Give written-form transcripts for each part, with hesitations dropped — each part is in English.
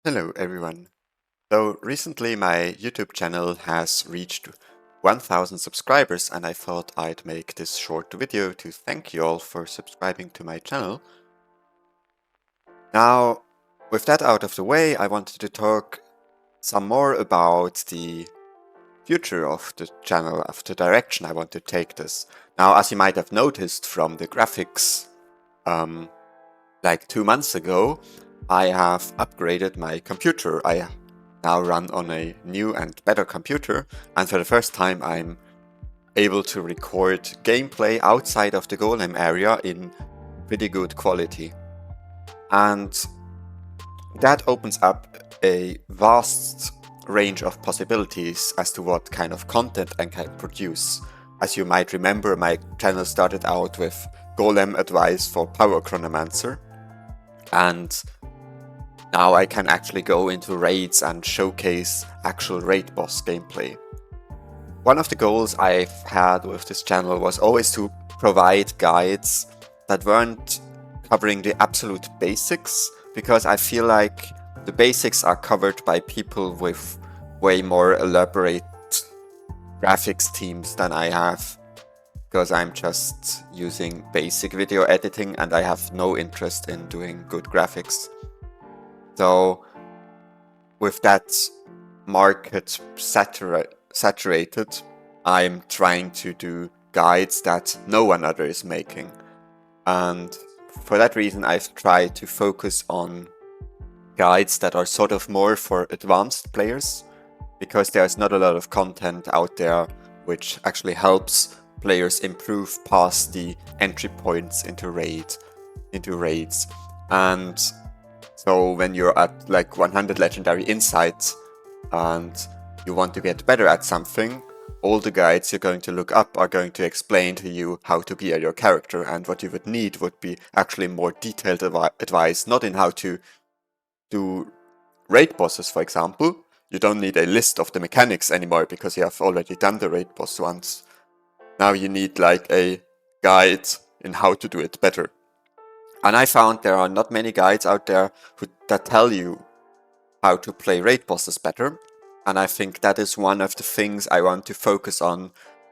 Hello everyone. So recently my YouTube channel has reached 1000 subscribers and I thought I'd make this short video to thank you all for subscribing to my channel. Now, with that out of the way, I wanted to talk some more about the future of the channel, of the direction I want to take this. Now, as you might have noticed from the graphics, like 2 months ago, I have upgraded my computer. I now run on a new and better computer, and for the first time I'm able to record gameplay outside of the golem area in pretty good quality. And that opens up a vast range of possibilities as to what kind of content I can produce. As you might remember, my channel started out with golem advice for Power Chronomancer, and now I can actually go into raids and showcase actual raid boss gameplay. One of the goals I've had with this channel was always to provide guides that weren't covering the absolute basics, because I feel like the basics are covered by people with way more elaborate graphics teams than I have, because I'm just using basic video editing and I have no interest in doing good graphics. So with that market saturated, I'm trying to do guides that no one other is making. And for that reason, I've tried to focus on guides that are sort of more for advanced players, because there's not a lot of content out there which actually helps players improve past the entry points into raids. And so when you're at like 100 legendary insights and you want to get better at something, all the guides you're going to look up are going to explain to you how to gear your character, and what you would need would be actually more detailed advice, not in how to do raid bosses, for example. You don't need a list of the mechanics anymore because you have already done the raid boss once. Now you need like a guide in how to do it better. And I found there are not many guides out there that tell you how to play raid bosses better. And I think that is one of the things I want to focus on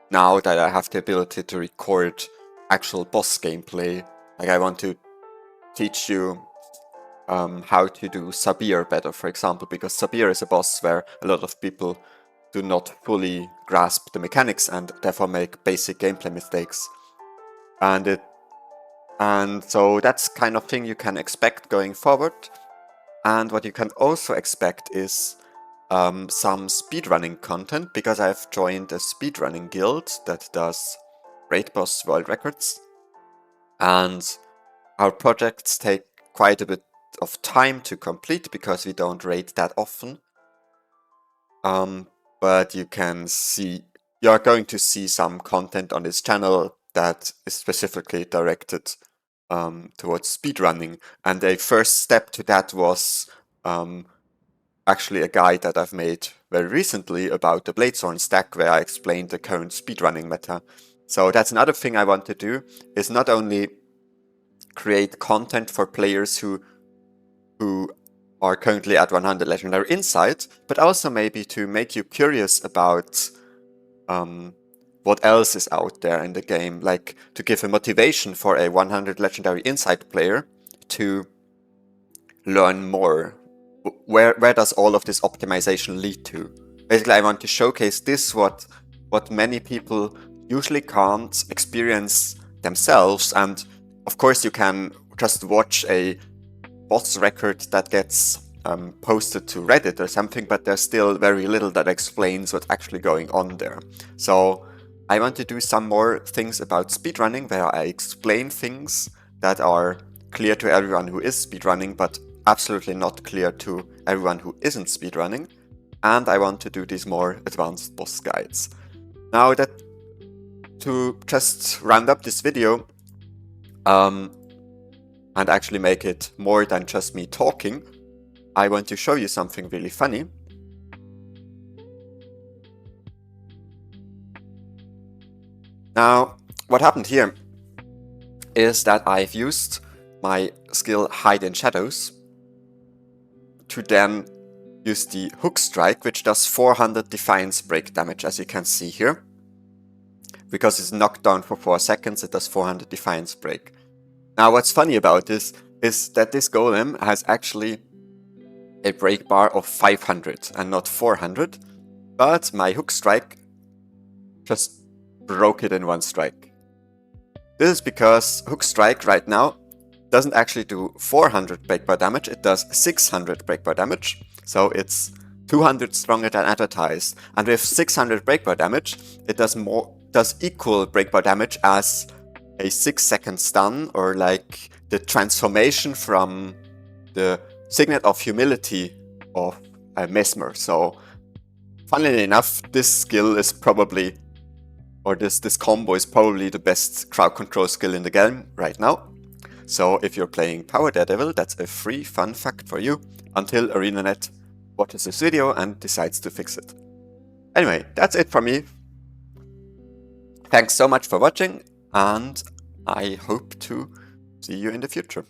now that I have the ability to record actual boss gameplay. Like, I want to teach you how to do Sabir better, for example, because Sabir is a boss where a lot of people do not fully grasp the mechanics and therefore make basic gameplay mistakes. And so that's kind of thing you can expect going forward. And what you can also expect is some speedrunning content, because I've joined a speedrunning guild that does raid boss world records. And our projects take quite a bit of time to complete because we don't raid that often. But you are going to see some content on this channel that is specifically directed towards speedrunning. And a first step to that was actually a guide that I've made very recently about the Bladethorn stack, where I explained the current speedrunning meta. So that's another thing I want to do, is not only create content for players who are currently at 100 legendary insight, but also maybe to make you curious about what else is out there in the game, like to give a motivation for a 100 legendary insight player to learn more. Where does all of this optimization lead to? Basically, I want to showcase this, what many people usually can't experience themselves. And of course, you can just watch a boss record that gets posted to Reddit or something, but there's still very little that explains what's actually going on there. So I want to do some more things about speedrunning, where I explain things that are clear to everyone who is speedrunning, but absolutely not clear to everyone who isn't speedrunning. And I want to do these more advanced boss guides. Now, that to just round up this video and actually make it more than just me talking, I want to show you something really funny. Now, what happened here is that I've used my skill Hide in Shadows to then use the hook strike, which does 400 defiance break damage, as you can see here. Because it's knocked down for 4 seconds, it does 400 defiance break. Now what's funny about this is that this golem has actually a break bar of 500 and not 400, but my hook strike just broke it in one strike. This is because hook strike right now doesn't actually do 400 break bar damage, it does 600 break bar damage, so it's 200 stronger than advertised, and with 600 break bar damage it does equal break bar damage as a 6-second stun, or like the transformation from the Signet of Humility of Mesmer. So funnily enough, this skill is probably, or this combo is probably the best crowd control skill in the game right now. So if you're playing Power Daredevil, that's a free fun fact for you, until ArenaNet watches this video and decides to fix it. Anyway, that's it from me. Thanks so much for watching, and I hope to see you in the future.